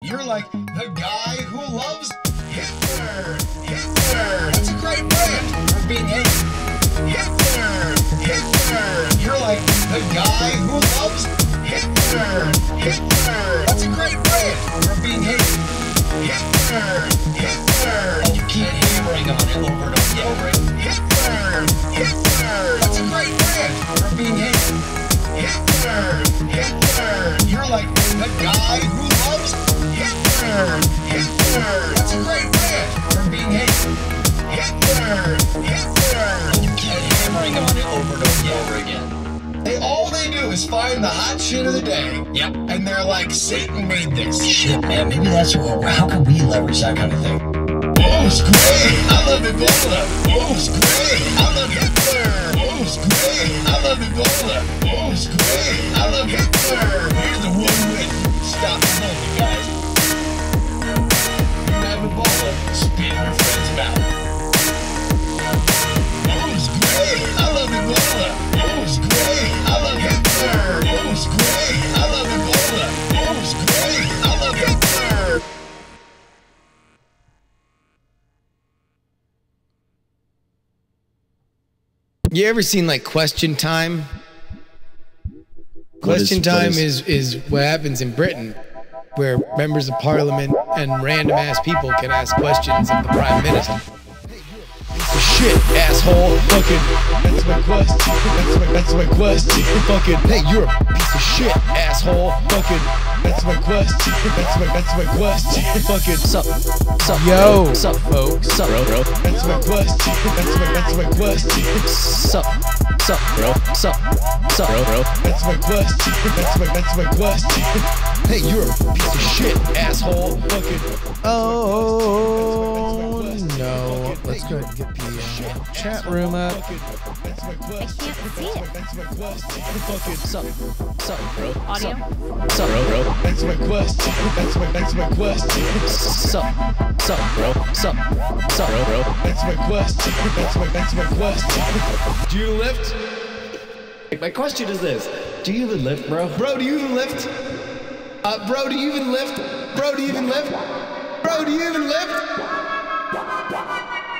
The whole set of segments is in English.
You're like the guy who loves Hitler. Hitler. That's a great brand for being hated. Hitler. Hitler. You're like the guy who loves Hitler. Hitler. That's a great brand for being hated. Hitler. Hitler. And you keep hammering on it over and over again. Hitler. Hitler. That's a great brand for being hated. Hitler. Hitler. You're like the guy who loves Hitler. Hitler. That's a great brand for being hated. Hitler. Hitler. And you keep hammering on it over and over again. All they do is find the hot shit of the day. Yep. And they're like, Satan made this. Shit, man. Maybe that's what. How can we leverage that kind of thing? Oh, it's great. I love Ebola. Oh, it's great. I love Hitler. Oh, it's great. I love Ebola. Oh, it's great. I love Hitler. Here's the one way. Stop the moment, guys. You have Ebola. Spit in your friend's mouth. Oh, it's great. I love Ebola. Oh, it's great. I love Hitler. Oh, it's great. I love Ebola. Oh, it's great. I love Hitler. You ever seen like Question Time? Question Time is what happens in Britain, where members of parliament and random ass people can ask questions of the prime minister. Shit, asshole, fucking, that's my question, that's my question, fucking, hey, you're a piece of shit, asshole, fucking, that's my question, that's my question, fucking, sup, yo, sup, folks, sup, bro, that's my question, that's my question, sup, bro, sup, bro, that's my question, that's my question, hey, you're a piece of shit, asshole, fucking, oh, no, let's go ahead and get the chat room up. I can't see it. Sup, bro. Audio? Sup, bro. That's my question. That's my question. Sup, bro. Sup, bro. That's my question. That's my question. Do you lift? My question is this: do you even lift, bro? Bro, do you even lift? Bro, do you even lift? Bro, do you even lift? Bro, do you even lift?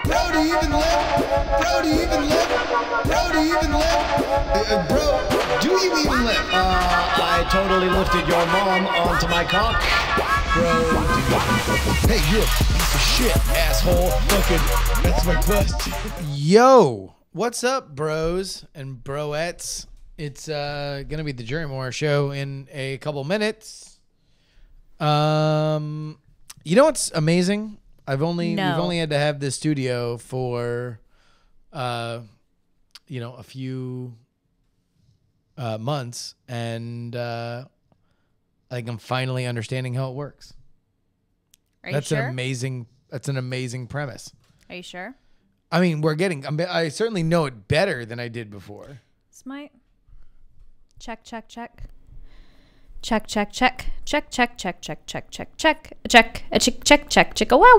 Bro, do you even lift? Bro, do you even lift? Bro, do you even lift? Bro, do you even lift? I totally lifted your mom onto my cock. Bro, hey, you're a piece of shit, asshole. Fucking, that's my question. Yo, what's up, bros and broettes? It's gonna be the Jurymore show in a couple minutes. You know what's amazing? We've only had to have this studio for, you know, a few months, and I think I'm finally understanding how it works. Are you sure? That's an amazing premise. Are you sure? I mean, I certainly know it better than I did before. Smite. Check. Check. Oh,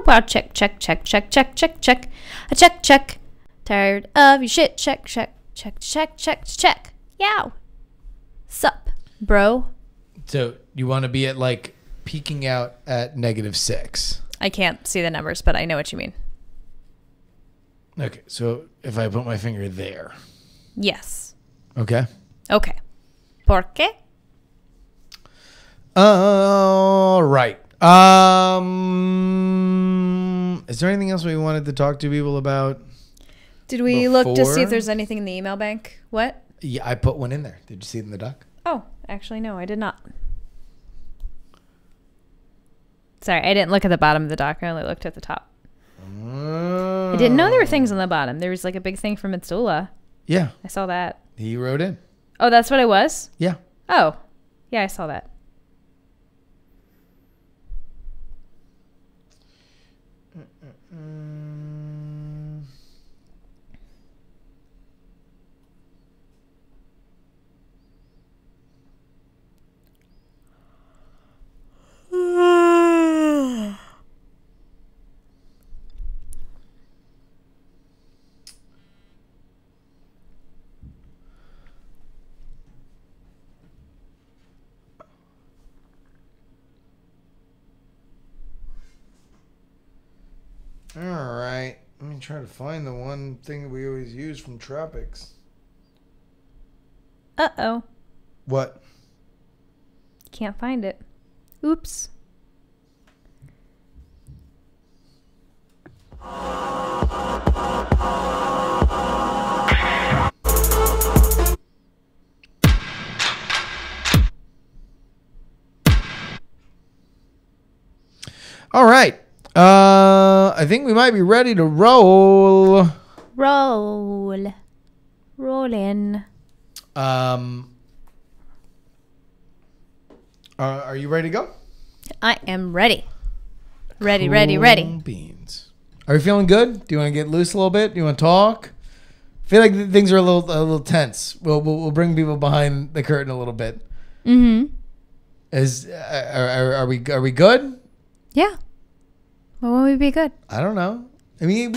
wow. Check. Tired of your shit. Check. Yow. Sup, bro. So you want to be at like peaking out at -6. I can't see the numbers, but I know what you mean. Okay, so if I put my finger there. Yes. Okay. ¿Por qué? All right. Is there anything else we wanted to talk to people about? Did we look to see if there's anything in the email bank? What? Yeah, I put one in there. Did you see it in the doc? Oh, actually, no, I did not. Sorry, I didn't look at the bottom of the doc. I only looked at the top. I didn't know there were things on the bottom. There was like a big thing from Mitsula. Yeah. I saw that. He wrote in. Oh, that's what it was? Yeah. Oh, yeah, I saw that. All right. Let me try to find the one thing that we always use from Tropics. Uh-oh. What? Can't find it. Oops. All right. I think we might be ready to roll. Roll. Roll in. Are you ready to go? I am ready. Ready. Beans. Are you feeling good? Do you want to get loose a little bit? Do you want to talk? I feel like things are a little tense. We'll bring people behind the curtain a little bit. Mm-hmm. Are we good? Yeah. Well, won't we be good? I don't know. I mean,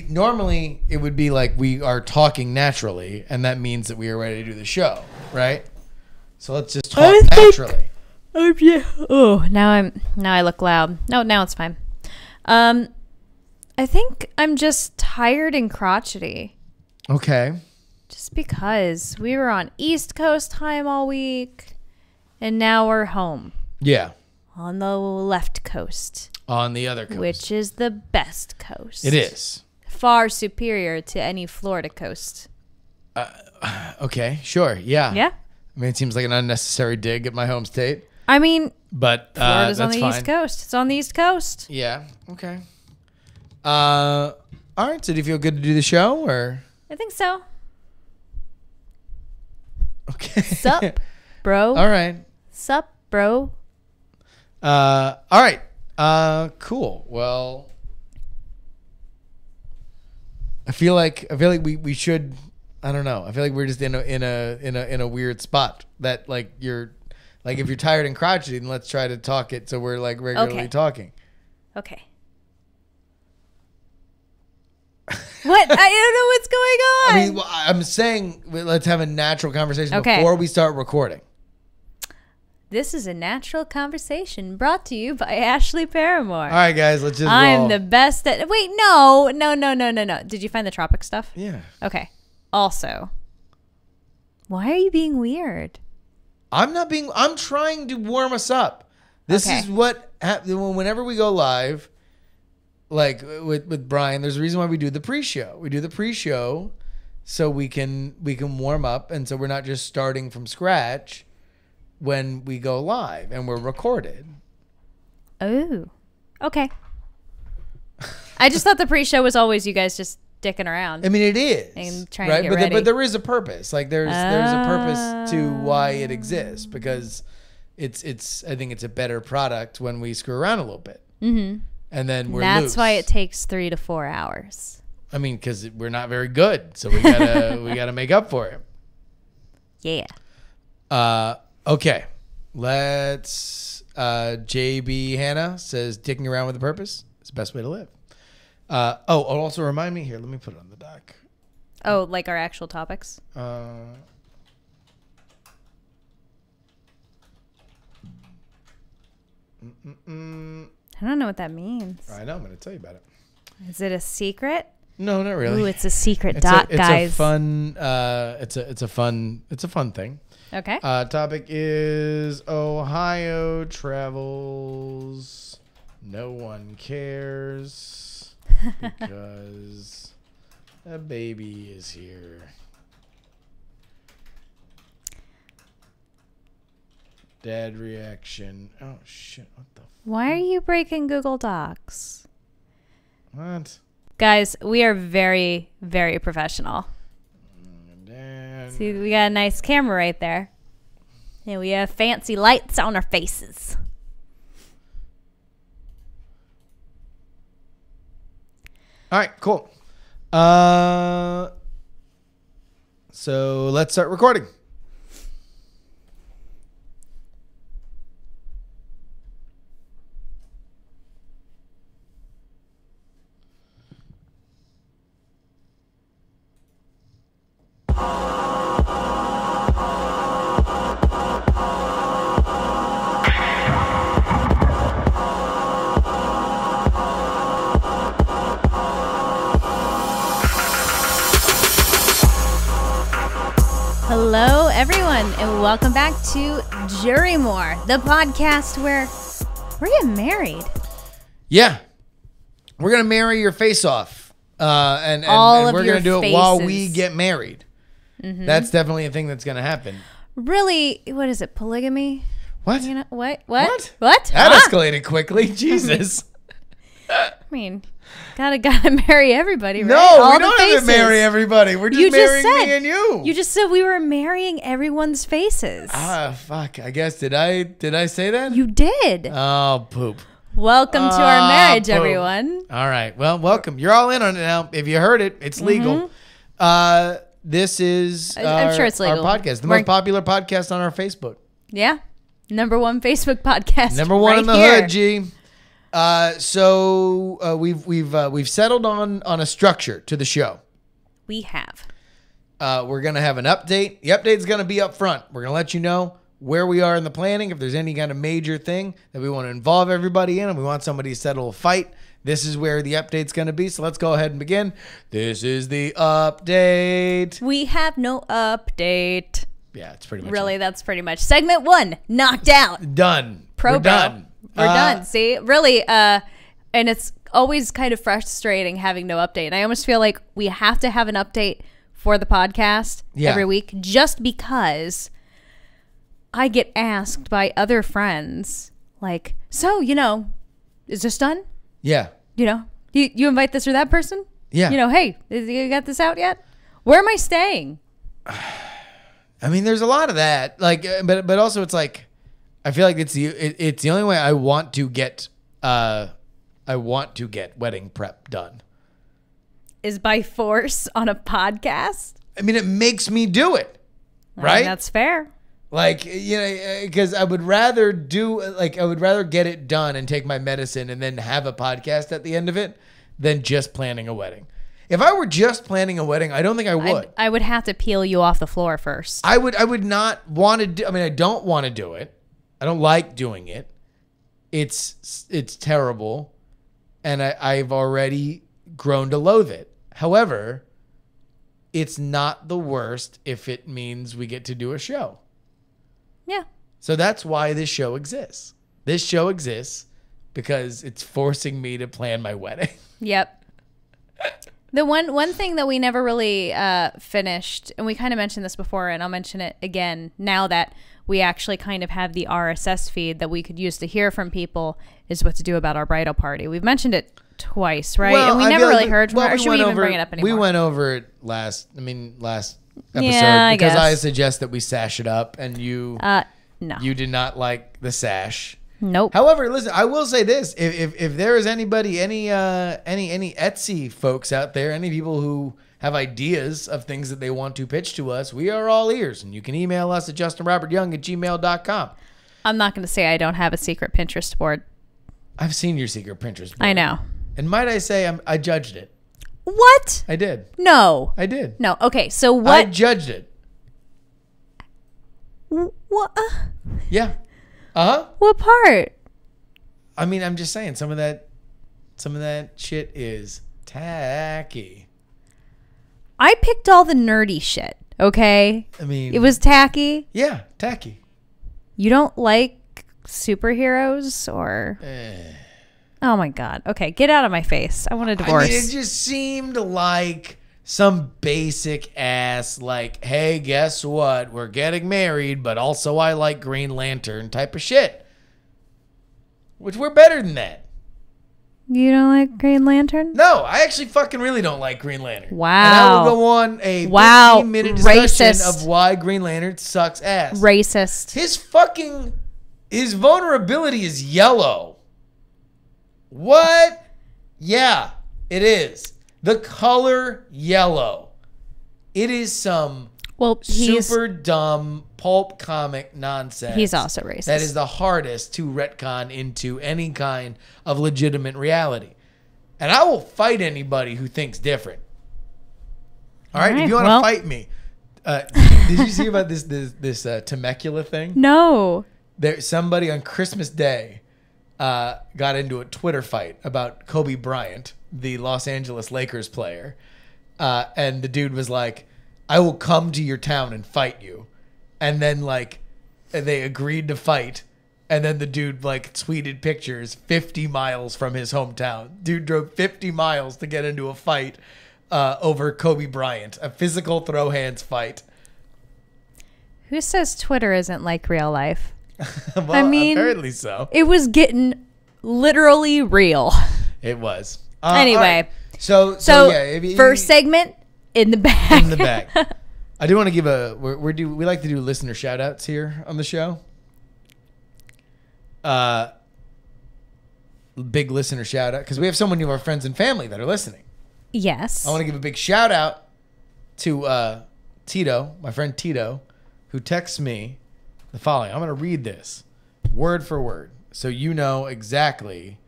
normally it would be like we are talking naturally, and that means that we are ready to do the show, right? So let's just talk naturally. Yeah. Oh, now I look loud. No, now it's fine. I think I'm just tired and crotchety. Okay. Just because we were on East Coast time all week, and now we're home. Yeah. On the left coast. On the other coast. Which is the best coast. It is. Far superior to any Florida coast. Okay, sure. Yeah. Yeah. I mean, it seems like an unnecessary dig at my home state. I mean, but Florida's that's on the fine. East Coast. It's on the East Coast. Yeah. Okay. All right. So do you feel good to do the show, or? I think so. Okay. Sup, bro? All right. Sup, bro? All right. Cool. Well, I feel like we should. I don't know. I feel like we're just in a weird spot that like you're like if you're tired and crotchety, then let's try to talk it so we're like regularly talking. Okay. What? I don't know what's going on. I mean, well, I'm saying let's have a natural conversation before we start recording. This is a natural conversation brought to you by Ashley Paramore. All right, guys, let's just I'm roll. the best at... Wait, no. Did you find the tropic stuff? Yeah. Okay. Also, why are you being weird? I'm trying to warm us up. This is what happens whenever we go live, like with Brian, there's a reason why we do the pre-show. We do the pre-show so we can warm up, and so we're not just starting from scratch when we go live and we're recorded. Oh, okay. I just thought the pre-show was always you guys just dicking around. I mean, it is and trying right, to get but ready. but there is a purpose. Like there's a purpose to why it exists, because it's I think it's a better product when we screw around a little bit, and then That's loose. why it takes 3 to 4 hours. I mean, because we're not very good, so we gotta make up for it. Yeah. Okay, let's. JB Hannah says, "Dicking around with a purpose is the best way to live." Also remind me here. Let me put it on the doc. Oh, like our actual topics? I don't know what that means. I know. I'm going to tell you about it. Is it a secret? No, not really. Ooh, it's a secret dot, guys. It's a fun. It's a fun thing. Okay. Topic is Ohio travels. No one cares because a baby is here. Dad reaction. Oh shit! What the? Why are you breaking Google Docs? What? Guys, we are very, very professional. Dad. See, we got a nice camera right there. And we have fancy lights on our faces. All right, cool. So let's start recording. everyone, and welcome back to Jurymore, the podcast where we're getting married. Yeah. We're going to marry your face off. And we're going to do it while we get married. Mm-hmm. That's definitely a thing that's going to happen. Really, what is it, polygamy? What? You know, what? That Huh? escalated quickly. Jesus. I mean, gotta marry everybody, right? No, we don't have to marry everybody. We're just marrying me and you. You just said we were marrying everyone's faces. Fuck. I guess, did I say that? You did. Oh, poop. Welcome to our marriage, everyone. All right. Well, welcome. You're all in on it now. If you heard it, it's legal. This is I'm sure it's legal. Our podcast, the most popular podcast on our Facebook. Yeah. Number one Facebook podcast. Number one right in the here. hood, G. So we've settled on a structure to the show. We have. We're gonna have an update. The update's gonna be up front. We're gonna let you know where we are in the planning. If there's any kind of major thing that we want to involve everybody in, and we want somebody to settle a fight, this is where the update's gonna be. So let's go ahead and begin. This is the update. We have no update. Yeah, it's pretty much really. That's pretty much segment 1 knocked out. Done. We're done. We're done. See, really, and it's always kind of frustrating having no update. And I almost feel like we have to have an update for the podcast every week, just because I get asked by other friends, like, so, is this done? Yeah. You invite this or that person? Yeah. Hey, you got this out yet? Where am I staying? I mean, there's a lot of that. Like, but also it's like, I feel like it's the only way I want to get wedding prep done is by force on a podcast. I mean, it makes me do it, right? That's fair. Like, because I would rather get it done and take my medicine and then have a podcast at the end of it than just planning a wedding. If I were just planning a wedding, I don't think I would. I would have to peel you off the floor first. I would not want to do. I mean, I don't want to do it. I don't like doing it. It's terrible, and I've already grown to loathe it. However, it's not the worst if it means we get to do a show. Yeah. So that's why this show exists. This show exists because it's forcing me to plan my wedding. Yep. The one thing that we never really finished, and we kind of mentioned this before, and I'll mention it again now that we actually kind of have the RSS feed that we could use to hear from people, is what to do about our bridal party. We've mentioned it twice, right? Well, and we never really heard from her. Or should we even bring it up anymore? We went over it last episode yeah, because guess. I suggest that we sash it up, and you no. You did not like the sash. Nope. However, listen, I will say this: if there is anybody, any Etsy folks out there, any people who have ideas of things that they want to pitch to us, we are all ears, and you can email us at justinrobertyoung@gmail.com. I'm not going to say I don't have a secret Pinterest board. I've seen your secret Pinterest board. I know. And might I say, I judged it. What? I did. No. I did. No. Okay. So what? I judged it. What? Yeah. Uh-huh. What part? I mean, I'm just saying some of that shit is tacky. I picked all the nerdy shit, okay? I mean, it was tacky. Yeah, tacky. You don't like superheroes or Oh my god. Okay, get out of my face. I want a divorce. I mean, it just seemed like some basic ass, like, hey, guess what? We're getting married, but also I like Green Lantern type of shit. Which we're better than that. You don't like Green Lantern? No, I actually fucking really don't like Green Lantern. Wow. And I will go on a 15-minute discussion of why Green Lantern sucks ass. Racist. His vulnerability is yellow. What? Yeah, it is. The color yellow. It is some super dumb pulp comic nonsense. He's also racist. That is the hardest to retcon into any kind of legitimate reality. And I will fight anybody who thinks different. All right? If you want to fight me. Did you see about this Temecula thing? No. Somebody on Christmas Day got into a Twitter fight about Kobe Bryant, the Los Angeles Lakers player. And the dude was like, I will come to your town and fight you. and then like they agreed to fight. And then the dude like tweeted pictures 50 miles from his hometown. Dude drove 50 miles to get into a fight over Kobe Bryant, a physical throw hands fight. Who says Twitter isn't like real life? Well, I mean, apparently so. It was getting literally real. It was. Anyway, right. So yeah, first segment in the bag. In the bag. I do want to give we like to do listener shout outs here on the show. Big listener shout out because we have so many of our friends and family that are listening. Yes. I want to give a big shout out to Tito, my friend Tito, who texts me the following. I'm going to read this word for word so you know exactly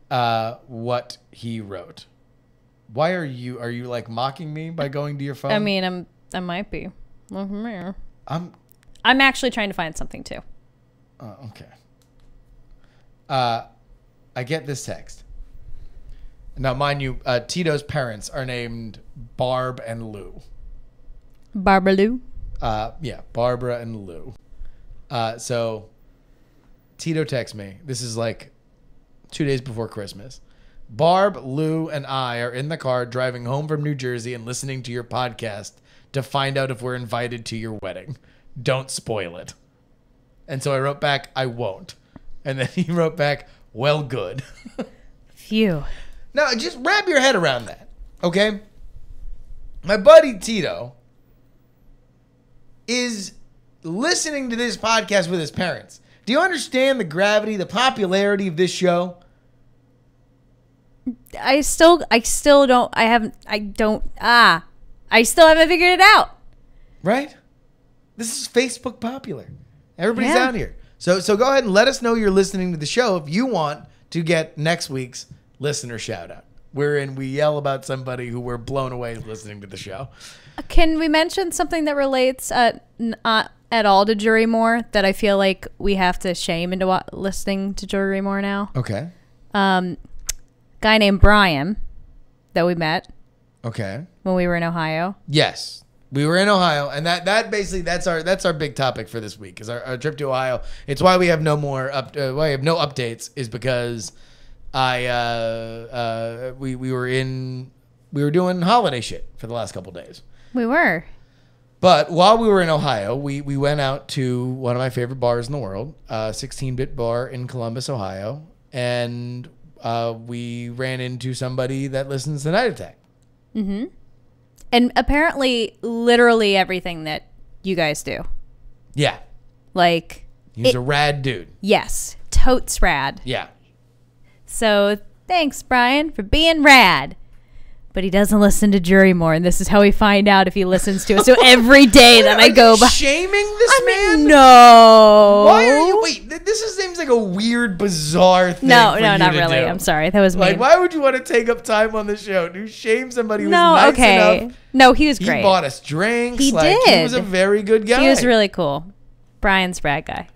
what he wrote. Why are you like mocking me by going to your phone? I mean, I might be. I'm actually trying to find something too. Oh, okay. I get this text. Now, mind you, Tito's parents are named Barb and Lou. Barbara Lou? Yeah, Barbara and Lou. So Tito texts me. This is like 2 days before Christmas. Barb, Lou, and I are in the car driving home from New Jersey and listening to your podcast to find out if we're invited to your wedding. Don't spoil it. And so I wrote back, I won't. And then he wrote back, well, good. Phew. Now, just wrap your head around that, okay? My buddy Tito is listening to this podcast with his parents. Do you understand the gravity, the popularity of this show? I still still haven't figured it out. Right? This is Facebook popular. Everybody's out here. So go ahead and let us know you're listening to the show if you want to get next week's listener shout out, wherein we yell about somebody who we're blown away listening to the show. Can we mention something that relates not at all to Jurymore that I feel like we have to shame into listening to Jurymore now? Okay. Guy named Brian that we met. Okay. When we were in Ohio. Yes. We were in Ohio, and that basically that's our big topic for this week is our trip to Ohio. It's why we have no more why I have no updates is because we were doing holiday shit for the last couple days. We were. But while we were in Ohio, we went out to one of my favorite bars in the world, 16-Bit Bar in Columbus, Ohio, and we ran into somebody that listens to Night Attack. Mm-hmm. And apparently, literally everything that you guys do. Yeah. Like. He's a rad dude. Yes. Totes rad. Yeah. So thanks, Brian, for being rad. But he doesn't listen to Jurymore, and this is how we find out if he listens to it. So every day that I go by. Shaming this man? No. Why are you? Wait, this seems like a weird, bizarre thing. No, for not you to really. do. I'm sorry. That was mean. Like, why would you want to take up time on the show to shame somebody who's nice enough? No, he was great. He bought us drinks. He did. He was a very good guy. He was really cool. Brian's rad guy.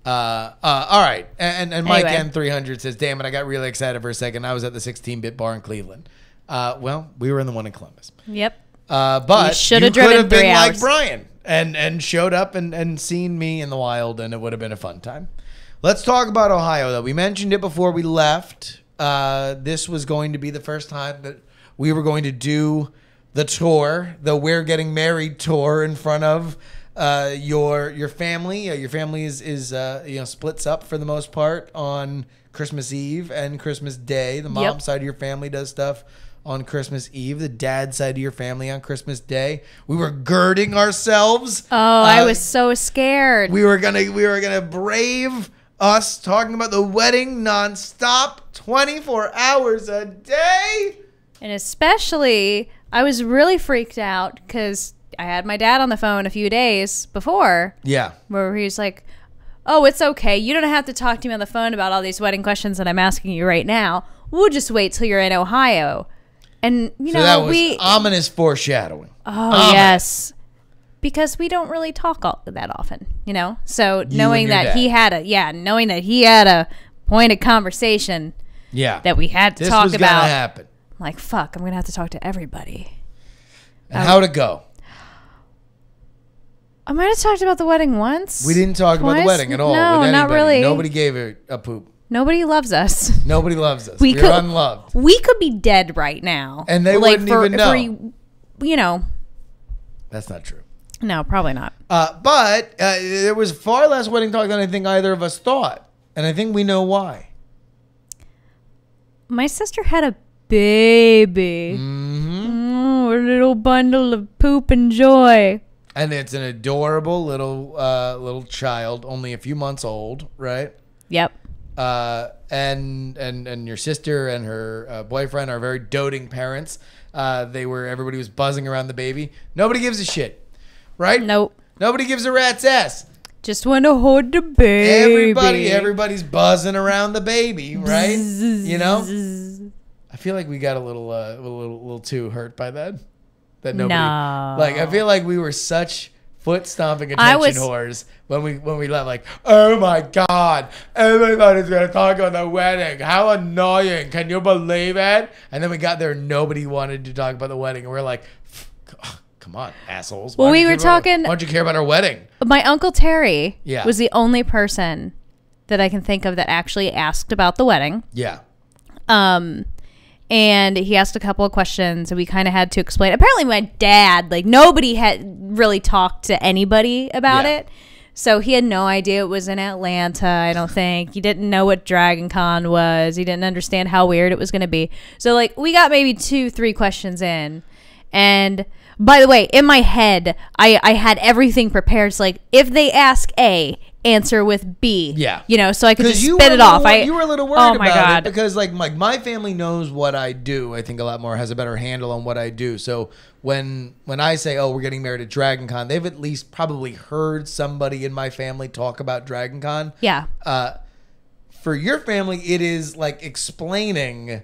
All right. And Mike Anyway. N300 says, damn it, I got really excited for a second. I was at the 16-Bit Bar in Cleveland. Well, we were in the one in Columbus. Yep. But should you have could driven have been 3 like hours. Brian and showed up and seen me in the wild, and it would have been a fun time. Let's talk about Ohio, though. We mentioned it before we left. This was going to be the first time that we were going to do the tour, the We're Getting Married tour in front of your family. Your family is splits up for the most part on Christmas Eve and Christmas Day. The mom side of your family does stuff on Christmas Eve, the dad side of your family on Christmas Day. We were girding ourselves. Oh, I was so scared. We were gonna brave us talking about the wedding nonstop, 24 hours a day. And especially, I was really freaked out because I had my dad on the phone a few days before. Yeah. Where he was like, oh, it's okay. You don't have to talk to me on the phone about all these wedding questions that I'm asking you right now. We'll just wait till you're in Ohio. And, so that was ominous foreshadowing. Oh, ominous. Yes. Because we don't really talk that often, So knowing that he had a point of conversation that we had to talk about. This was going to happen. I'm like, fuck, I'm going to have to talk to everybody. And how'd it go? I might have talked about the wedding once. We didn't talk about the wedding at all. No, with not really. Nobody gave it a poop. Nobody loves us. Nobody loves us. We're unloved. We could be dead right now. And they wouldn't even know. You know. That's not true. No, probably not. But there was far less wedding talk than I think either of us thought. And I think we know why. My sister had a baby. Mm-hmm. A little bundle of poop and joy. And it's an adorable little child, only a few months old, right? Yep. And your sister and her boyfriend are very doting parents. Everybody was buzzing around the baby. Nobody gives a shit, right? Nope. Nobody gives a rat's ass. Just want to hold the baby. Everybody's buzzing around the baby, right? You know. I feel like we got a little too hurt by that. That nobody. No. Like I feel like we were such foot stomping attention whores when we left. Like, oh my god, everybody's gonna talk about the wedding. How annoying! Can you believe it? And then we got there, and nobody wanted to talk about the wedding, and we're like, come on, assholes. Well, we were talking. Why don't you care about our wedding? My Uncle Terry was the only person that I can think of that actually asked about the wedding. Yeah. And he asked a couple of questions, and we kind of had to explain. Apparently, my dad, like, nobody had really talked to anybody about it. So he had no idea it was in Atlanta, I don't think. He didn't know what Dragon Con was. He didn't understand how weird it was going to be. So, like, we got maybe 2-3 questions in. And, by the way, in my head, I had everything prepared. So, like, if they ask A, answer with B. Yeah. You know, so I could just spit it off. You were a little worried about it because, like, my family knows what I do. I think a lot more has a better handle on what I do. So when I say, oh, we're getting married at Dragon Con, they've at least probably heard somebody in my family talk about Dragon Con. Yeah. For your family, it is like explaining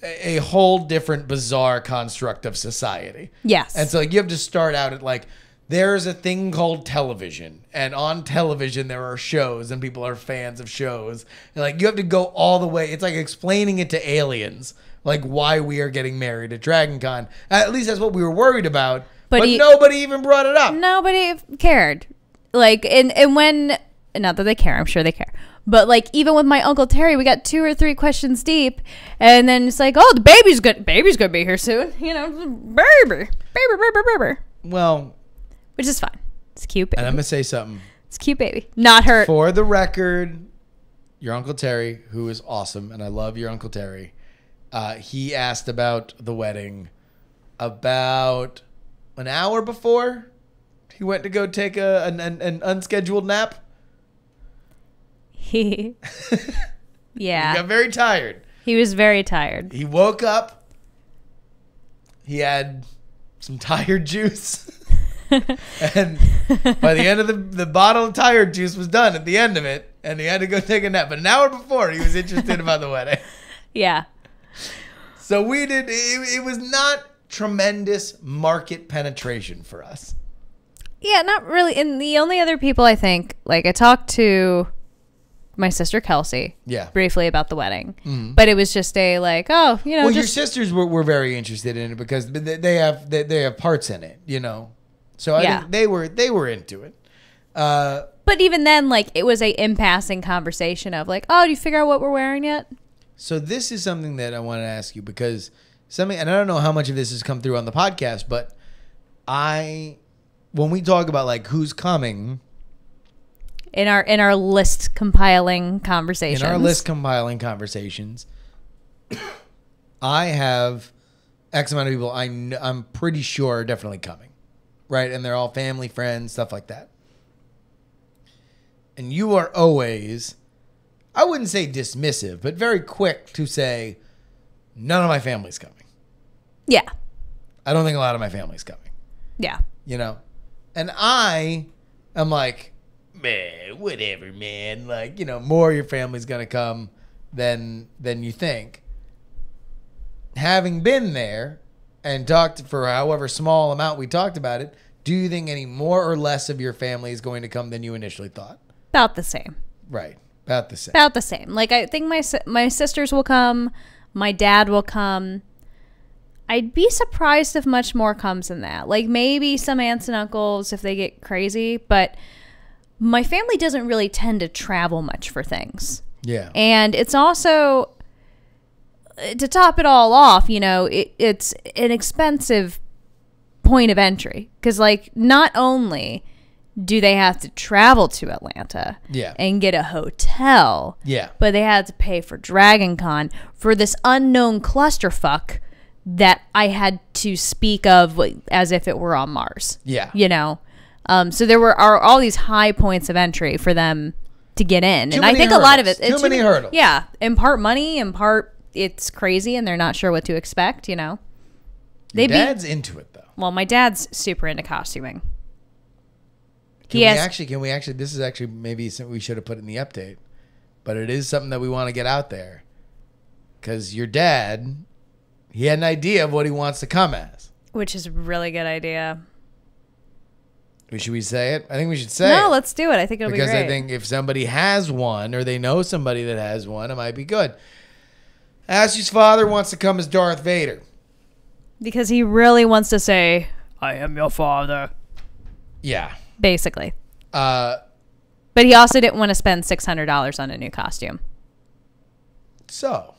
a whole different bizarre construct of society. Yes. And so you have to start out at like, there's a thing called television, and on television there are shows, and people are fans of shows. And like you have to go all the way. It's like explaining it to aliens, like why we are getting married at Dragon Con. At least that's what we were worried about. But nobody even brought it up. Nobody cared. Like, and when, not that they care, I'm sure they care. But like even with my Uncle Terry, we got 2 or 3 questions deep, and then it's like, oh, the baby's gonna be here soon. You know, baby. Well. Which is fine. It's cute, baby. And I'm going to say something. It's cute, baby. Not hurt. For the record, your Uncle Terry, who is awesome, and I love your Uncle Terry, he asked about the wedding about an hour before he went to go take an unscheduled nap. Yeah. He got very tired. He was very tired. He woke up. He had some tired juice. And by the end of the bottle of tired juice was done at the end of it, and he had to go take a nap. But an hour before, he was interested about the wedding. Yeah. So we did. It was not tremendous market penetration for us. Yeah, not really. And the only other people I think, like I talked to my sister Kelsey, briefly about the wedding, but it was just a like, oh, you know. Well, your sisters were very interested in it because they have parts in it, you know. So I think they were into it. But even then, like, it was a in-passing conversation of like, oh, do you figure out what we're wearing yet? So this is something that I want to ask you because and I don't know how much of this has come through on the podcast, but when we talk about like who's coming in our list compiling conversations, I have X amount of people I'm pretty sure are definitely coming. Right, and they're all family, friends, stuff like that. And you are always, I wouldn't say dismissive, but very quick to say, none of my family's coming. Yeah. I don't think a lot of my family's coming. Yeah. You know? And I am like, man, whatever, man. Like, you know, more of your family's going to come than you think. Having been there, and talked for however small amount we talked about it, do you think any more or less of your family is going to come than you initially thought? About the same. Right. About the same. About the same. Like, I think my sisters will come. My dad will come. I'd be surprised if much more comes in that. Like maybe some aunts and uncles if they get crazy, but my family doesn't really tend to travel much for things. Yeah. And it's also, to top it all off, you know, it's an expensive point of entry. Because, like, not only do they have to travel to Atlanta and get a hotel, but they had to pay for Dragon Con for this unknown clusterfuck that I had to speak of as if it were on Mars. Yeah. You know? So there are all these high points of entry for them to get in. And I think a lot of it... Too many hurdles. Yeah. In part money, in part it's crazy and they're not sure what to expect, you know? Your dad's into it, though. Well, my dad's super into costuming. Can we actually, this is actually maybe something we should have put in the update, but it is something that we want to get out there. Because your dad... He had an idea of what he wants to come as. Which is a really good idea. Should we say it? I think we should say it. No, let's do it. I think it'll be great. Because I think if somebody has one or they know somebody that has one, it might be good. Ashley's father wants to come as Darth Vader. Because he really wants to say, I am your father. Yeah. Basically. But he also didn't want to spend $600 on a new costume. So,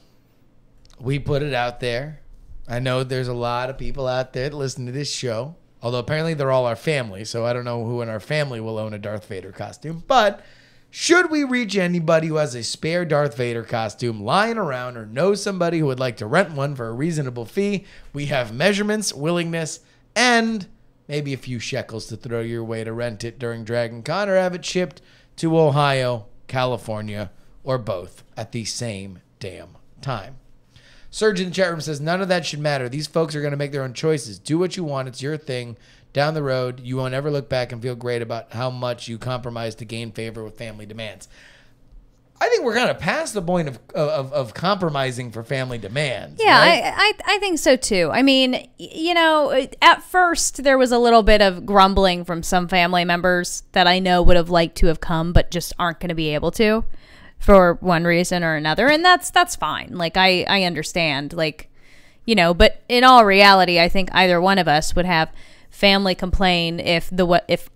we put it out there. I know there's a lot of people out there that listen to this show. Although apparently they're all our family, so I don't know who in our family will own a Darth Vader costume. But should we reach anybody who has a spare Darth Vader costume lying around or knows somebody who would like to rent one for a reasonable fee, we have measurements, willingness, and maybe a few shekels to throw your way to rent it during Dragon Con or have it shipped to Ohio, California, or both at the same damn time. Serge in the chat room says, none of that should matter. These folks are going to make their own choices. Do what you want. It's your thing. Down the road, you won't ever look back and feel great about how much you compromised to gain favor with family demands. I think we're kind of past the point of compromising for family demands. Yeah, right? I think so too. I mean, you know, at first there was a little bit of grumbling from some family members that I know would have liked to have come but just aren't going to be able to. For one reason or another, and that's fine. Like I understand, like, you know, but in all reality, I think either one of us would have family complain if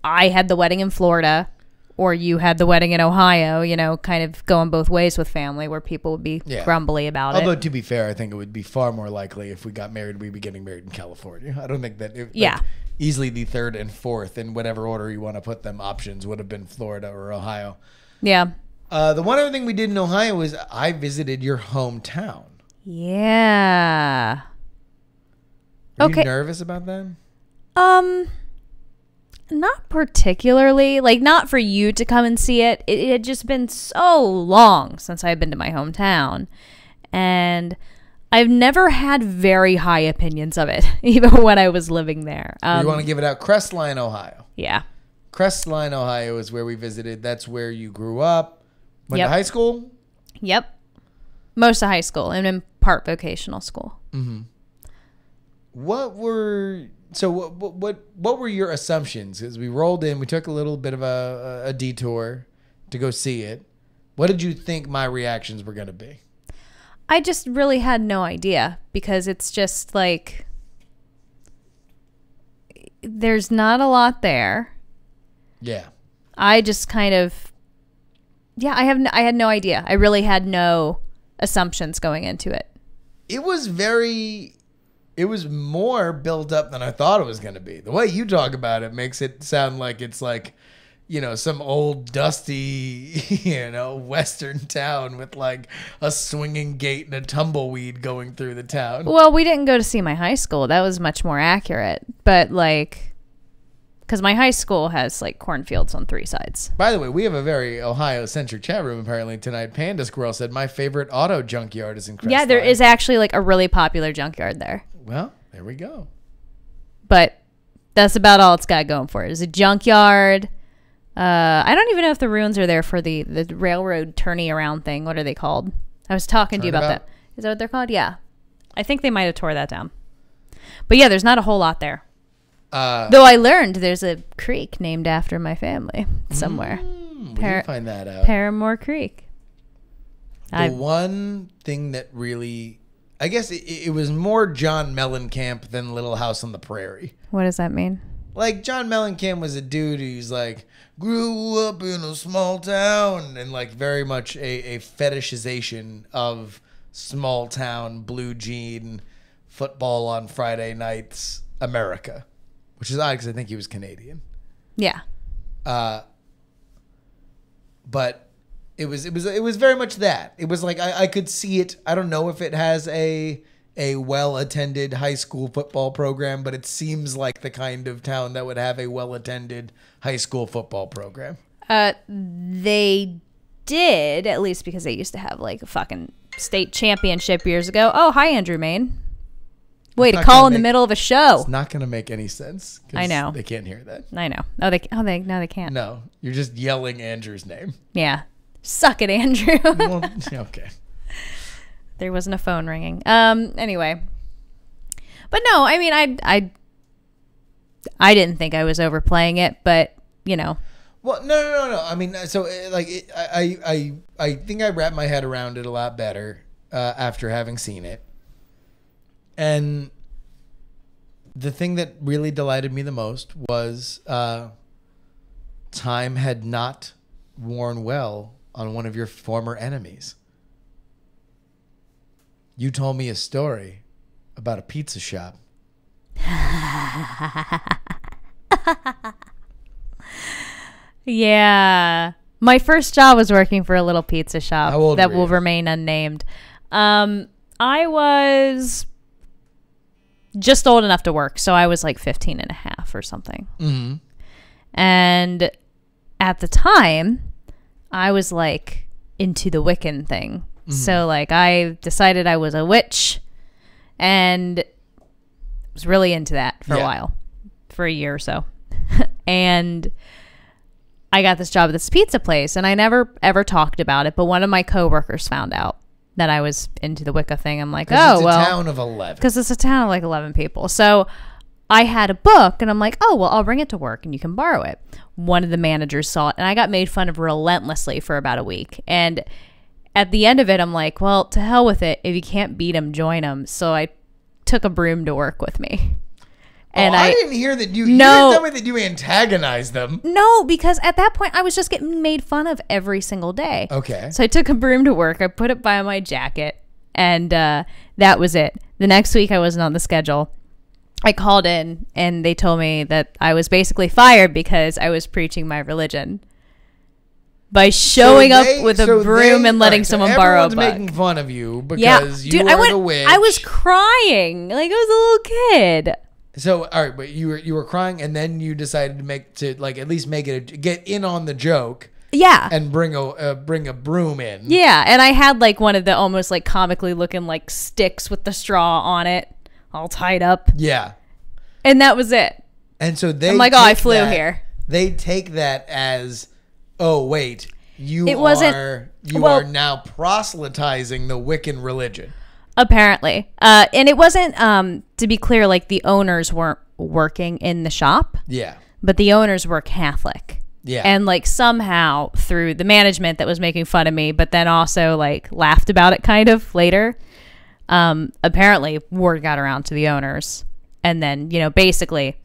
I had the wedding in Florida or you had the wedding in Ohio, you know, kind of going both ways with family where people would be grumbly about it. Although to be fair, I think it would be far more likely if we got married, we'd be getting married in California. I don't think that like, easily the third and fourth in whatever order you want to put them options would have been Florida or Ohio. Yeah. The one other thing we did in Ohio was I visited your hometown. Yeah. Are you nervous about that? Not particularly. Like, not for you to come and see it. It had just been so long since I've been to my hometown. And I've never had very high opinions of it, even when I was living there. You want to give it out? Crestline, Ohio. Yeah. Crestline, Ohio is where we visited. That's where you grew up. Went to high school? Yep. Most of high school and in part vocational school. Mm-hmm. What were your assumptions? As we rolled in, we took a little bit of a detour to go see it. What did you think my reactions were going to be? I just really had no idea because it's just like there's not a lot there. Yeah. I just kind of I had no idea. I really had no assumptions going into it. It was more built up than I thought it was going to be. The way you talk about it makes it sound like it's like, you know, some old dusty, you know, western town with like a swinging gate and a tumbleweed going through the town. Well, we didn't go to see my high school. That was much more accurate. But like, because my high school has like cornfields on 3 sides. By the way, we have a very Ohio-centric chat room apparently tonight. Panda Squirrel said, my favorite auto junkyard is in Crestline. Yeah, there is actually like a really popular junkyard there. Well, there we go. But that's about all it's got going for it. It's a junkyard. I don't even know if the ruins are there for the railroad tourney around thing. What are they called? I was talking to you about that. Is that what they're called? Yeah. I think they might have tore that down. But yeah, there's not a whole lot there. Though I learned there's a creek named after my family somewhere. We did find that out. Paramore Creek. The one thing that really, I guess it was more John Mellencamp than Little House on the Prairie. What does that mean? Like, John Mellencamp was a dude who's like, grew up in a small town, and like very much a fetishization of small town, blue jean, football on Friday nights, America, which is odd because I think he was Canadian. Yeah. But it was very much that. It was like I could see it. I don't know if it has a well-attended high school football program, but it seems like the kind of town that would have a well-attended high school football program. They did, at least because they used to have like a fucking state championship years ago. Oh, hi, Andrew Main. Way to call in the middle of a show. It's not going to make any sense. I know. They can't hear that. I know. No, they can't. No, you're just yelling Andrew's name. Yeah. Suck it, Andrew. Well, okay. There wasn't a phone ringing. Anyway. But no, I mean, I didn't think I was overplaying it, but, you know. Well, no. I mean, so, like, I think I wrapped my head around it a lot better after having seen it. And the thing that really delighted me the most was time had not worn well on one of your former enemies. You told me a story about a pizza shop. Yeah. My first job was working for a little pizza shop that will remain unnamed. I was just old enough to work, so I was like 15 and a half or something. Mm-hmm. And at the time, I was like into the Wiccan thing. Mm-hmm. So like I decided I was a witch and was really into that for a while, for a year or so. And I got this job at this pizza place, and I never ever talked about it, but one of my coworkers found out that I was into the Wicca thing. I'm like, oh, well. It's a town of 11. Because it's a town of like 11 people. So I had a book, and I'm like, oh, well, I'll bring it to work, and you can borrow it. One of the managers saw it, and I got made fun of relentlessly for about a week. And at the end of it, I'm like, well, to hell with it. If you can't beat them, join them. So I took a broom to work with me. And I didn't hear that you didn't tell me that you antagonized them. No, because at that point I was just getting made fun of every single day. Okay. So I took a broom to work. I put it by my jacket, and that was it. The next week I wasn't on the schedule. I called in, and they told me that I was basically fired because I was preaching my religion by showing up with a broom and letting someone borrow a book. Everyone's making fun of you because you are the witch. I was crying like I was a little kid. So, all right, but you were crying, and then you decided to at least make it get in on the joke. Yeah. And bring a broom in. Yeah, and I had like one of the almost like comically looking like sticks with the straw on it, all tied up. Yeah. And that was it. And so I'm like, I flew here. They take that as, oh wait, you are now proselytizing the Wiccan religion. Apparently. And it wasn't, to be clear, like the owners weren't working in the shop. Yeah. But the owners were Catholic. Yeah. And like somehow through the management that was making fun of me, but then also like laughed about it kind of later, apparently word got around to the owners. And then, basically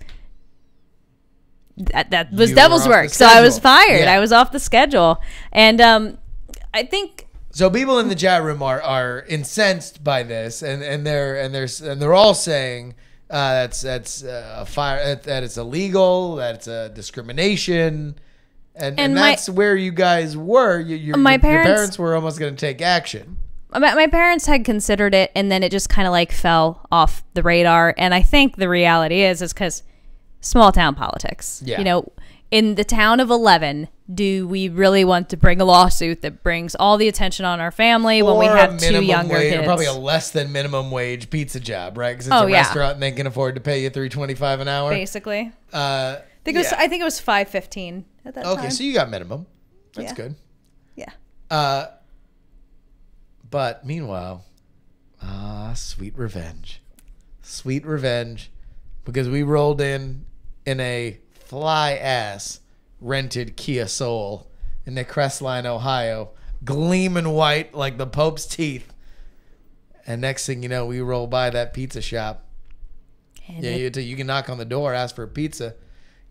that was devil's work. So I was fired. Yeah. I was off the schedule. And I think... So people in the chat room are incensed by this, and they're all saying that's a fire, that it's illegal, that it's a discrimination, and that's where you guys were. Your parents were almost going to take action. My parents had considered it, and then it just kind of like fell off the radar. And I think the reality is because small town politics. Yeah. In the town of 11, do we really want to bring a lawsuit that brings all the attention on our family when we have two younger kids? Probably a less than minimum wage pizza job, right? Because it's a restaurant and they can afford to pay you $3.25 an hour. Basically. I think it was $5.15 at that time. Okay, so you got minimum. That's good. Yeah. But meanwhile, sweet revenge. Sweet revenge. Because we rolled in a fly-ass rented Kia Soul in the Crestline, Ohio, gleaming white like the Pope's teeth. And next thing you know, we roll by that pizza shop. And Yeah, you can knock on the door, ask for a pizza.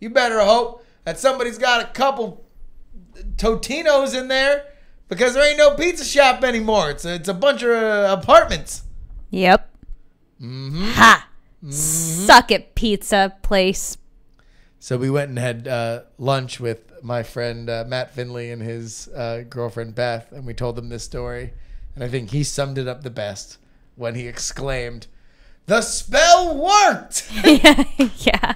You better hope that somebody's got a couple Totinos in there, because there ain't no pizza shop anymore. It's a bunch of apartments. Yep. Mm-hmm. Ha! Mm-hmm. Suck it, pizza place. So we went and had lunch with my friend Matt Finley and his girlfriend Beth, and we told them this story. And I think he summed it up the best when he exclaimed, "The spell worked!" Yeah.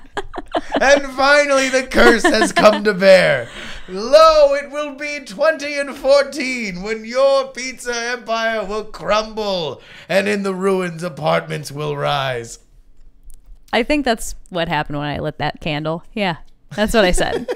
And finally the curse has come to bear. Lo, it will be 2014 when your pizza empire will crumble and in the ruins apartments will rise. I think that's what happened when I lit that candle. Yeah, that's what I said.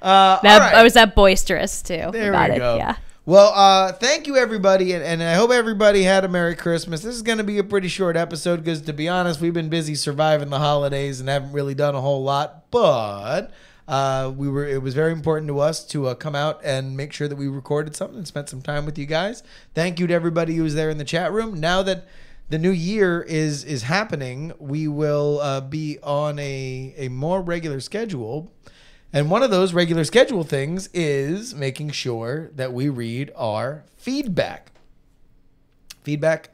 All right. I was that boisterous too. There about we it. go. Yeah. Well, thank you everybody, and I hope everybody had a Merry Christmas. This is going to be a pretty short episode because, to be honest, we've been busy surviving the holidays and haven't really done a whole lot. But it was very important to us to come out and make sure that we recorded something and spent some time with you guys. Thank you to everybody who was there in the chat room. Now that the new year is happening, we will be on a more regular schedule. And one of those regular schedule things is making sure that we read our feedback. Feedback,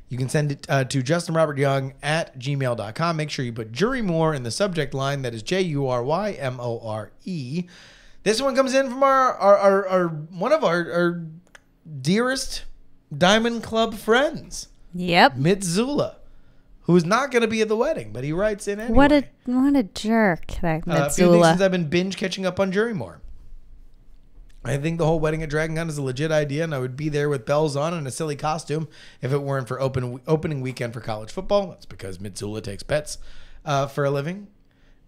you can send it to justinrobertyoung@gmail.com. Make sure you put Jurymore in the subject line. That is JURYMORE. This one comes in from our one of our dearest Diamond Club friends. Yep. Mitzula, who is not going to be at the wedding, but he writes in anyway. What a jerk, that A few things Mitzula. since I've been binge catching up on Jurymore. I think the whole wedding at Dragon Con is a legit idea, and I would be there with bells on and a silly costume if it weren't for opening weekend for college football. That's because Mitzula takes bets for a living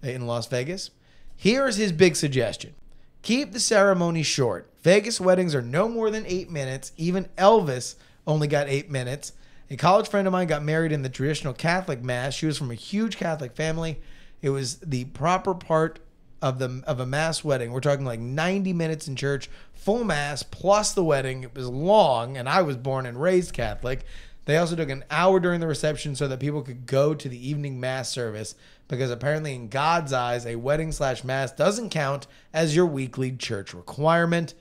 in Las Vegas. Here's his big suggestion. Keep the ceremony short. Vegas weddings are no more than 8 minutes. Even Elvis only got 8 minutes. A college friend of mine got married in the traditional Catholic mass. She was from a huge Catholic family. It was the proper part of a mass wedding. We're talking like 90 minutes in church, full mass, plus the wedding. It was long, and I was born and raised Catholic. They also took an hour during the reception so that people could go to the evening mass service, because apparently in God's eyes, a wedding/mass doesn't count as your weekly church requirement.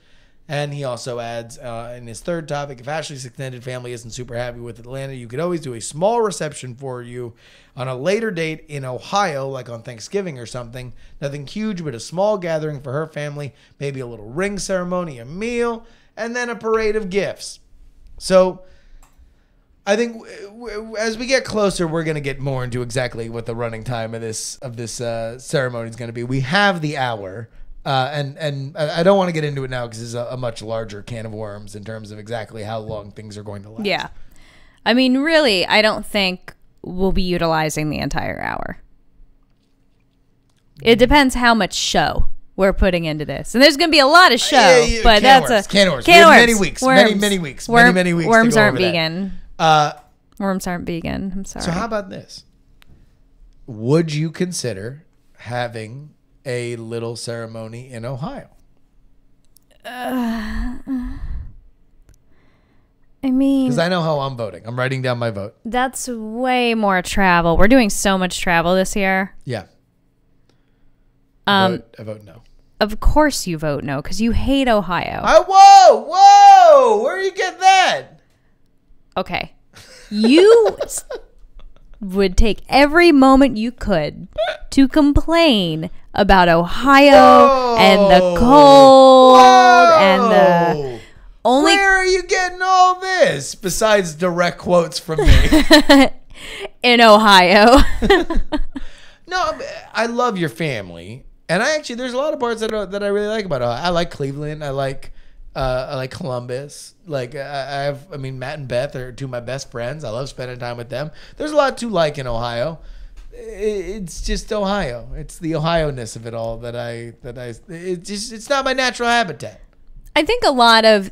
And he also adds in his third topic, if Ashley's extended family isn't super happy with Atlanta, you could always do a small reception for you on a later date in Ohio, like on Thanksgiving or something. Nothing huge, but a small gathering for her family, maybe a little ring ceremony, a meal, and then a parade of gifts. So I think as we get closer, we're going to get more into exactly what the running time of this ceremony is going to be. We have the hour. And I don't want to get into it now because it's a much larger can of worms in terms of exactly how long things are going to last. Yeah. I mean, really, I don't think we'll be utilizing the entire hour. It depends how much show we're putting into this. And there's going to be a lot of show, but that's a can of worms. Can of worms. Many weeks. Many weeks. Many weeks. Worms to go aren't over vegan. That. Worms aren't vegan. I'm sorry. So how about this? Would you consider having a little ceremony in Ohio? I mean, because I know how I'm voting. I'm writing down my vote. That's way more travel. We're doing so much travel this year. Yeah. I vote no. Of course you vote no, because you hate Ohio. Whoa! Where do you get that? Okay. You would take every moment you could to complain about Ohio and the cold and the only. Where are you getting all this besides direct quotes from me? In Ohio. No, I love your family, and there's a lot of parts that I really like about Ohio. I like Cleveland. I like Columbus. Matt and Beth are two of my best friends. I love spending time with them. There's a lot to like in Ohio. It's just Ohio. It's the Ohio-ness of it all it's not my natural habitat. I think a lot of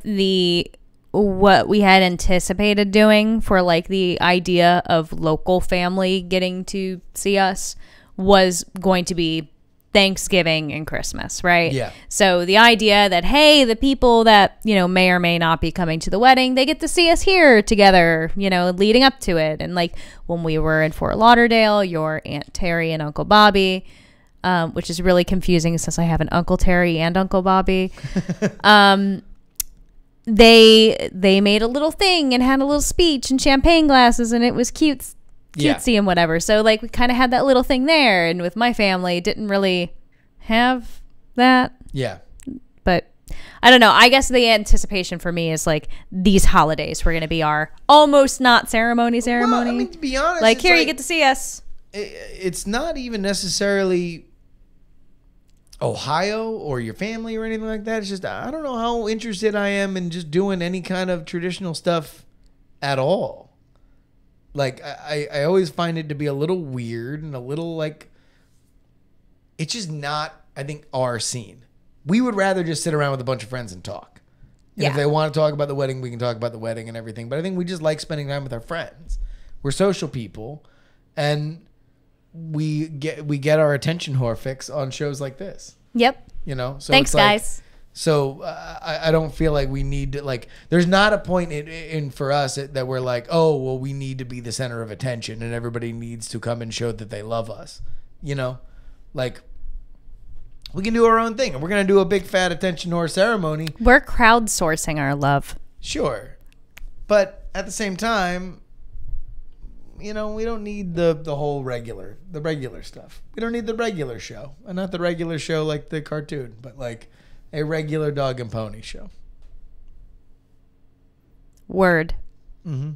what we had anticipated doing for like the idea of local family getting to see us was going to be Thanksgiving and Christmas, right? Yeah. So the idea that, hey, the people that, you know, may or may not be coming to the wedding, they get to see us here together, you know, leading up to it. And like when we were in Fort Lauderdale, your Aunt Terry and Uncle Bobby, which is really confusing since I have an Uncle Terry and Uncle Bobby. They made a little thing and had a little speech and champagne glasses, and it was cutesy and whatever. So like we kind of had that little thing there, and with my family didn't really have that. Yeah. But I don't know. I guess the anticipation for me is like these holidays were going to be our almost not ceremony. Well, I mean, to be honest, like here you get to see us. It's not even necessarily Ohio or your family or anything like that. It's just I don't know how interested I am in just doing any kind of traditional stuff at all. Like I always find it to be a little weird and a little like it's just not, I think, our scene. We would rather just sit around with a bunch of friends and talk. And if they want to talk about the wedding, we can talk about the wedding and everything. But I think we just like spending time with our friends. We're social people, and we get our attention whore fix on shows like this. Yep. You know, so thanks, it's like, guys. So I don't feel like we need to, like, there's not a point in for us that we're like, oh, well, we need to be the center of attention and everybody needs to come and show that they love us. You know, like we can do our own thing, and we're gonna do a big fat attention whore ceremony. We're crowdsourcing our love. Sure, but at the same time, you know, we don't need the whole regular stuff. We don't need the regular show. And not the regular show like the cartoon, but like a regular dog and pony show. Word. Mm-hmm.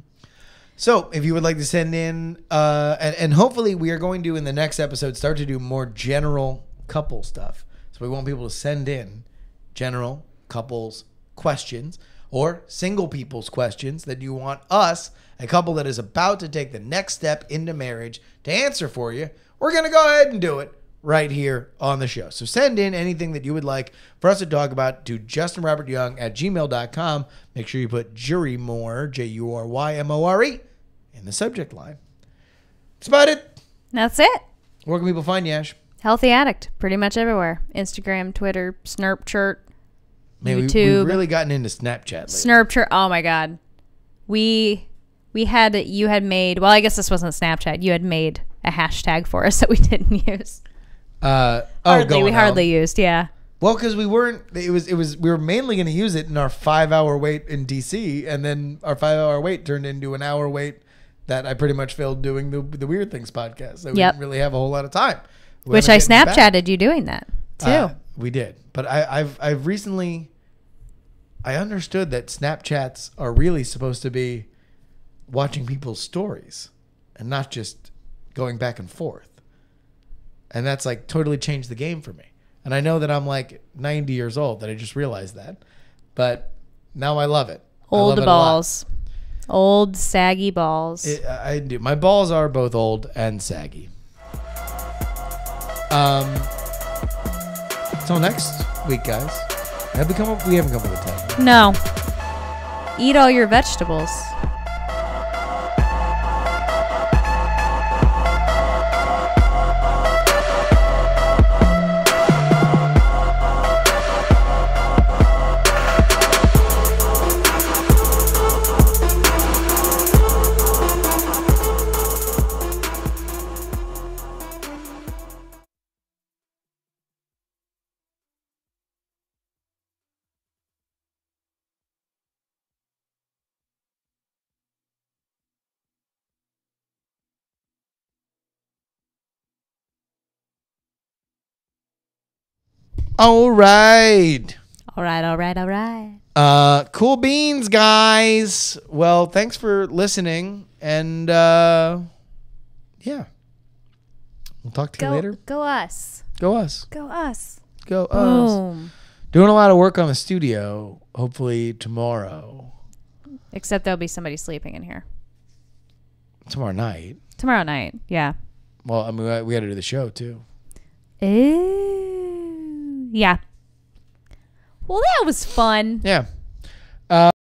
So if you would like to send in, and hopefully we are going to, in the next episode, start to do more general couple stuff. So we want people to send in general couples questions or single people's questions that you want us, a couple that is about to take the next step into marriage, to answer for you. We're going to go ahead and do it right here on the show. So send in anything that you would like for us to talk about to justinrobertyoung@gmail.com. Make sure you put Jurymore, Jurymore, in the subject line. That's about it. That's it. Where can people find you, Ash? Healthy Addict, pretty much everywhere. Instagram, Twitter, Snurpchart, Man, YouTube. We've really gotten into Snapchat lately. Snurpchart. Oh my God. You had made, well, I guess this wasn't Snapchat. You had made a hashtag for us that we didn't use. We hardly used, yeah. Well, because we weren't, we were mainly going to use it in our 5-hour wait in DC, and then our 5-hour wait turned into an hour wait that I pretty much filled doing the Weird Things podcast. So we didn't really have a whole lot of time. Which I Snapchatted you doing that too. We did. But I've recently, I understood that Snapchats are really supposed to be watching people's stories and not just going back and forth. And that's like totally changed the game for me. And I know that I'm like 90 years old that I just realized that. But now I love it. Old balls. Old saggy balls. I do. My balls are both old and saggy. Until next week, guys. We haven't come up with a time. No. Eat all your vegetables. All right. All right. Cool beans, guys. Well, thanks for listening. And, yeah. We'll talk to you later. Go us. Go us. Go us. Go us. Boom. Doing a lot of work on the studio. Hopefully tomorrow. Except there'll be somebody sleeping in here. Tomorrow night. Tomorrow night. Yeah. Well, I mean, we got to do the show, too. Yeah. Well, that was fun. Yeah.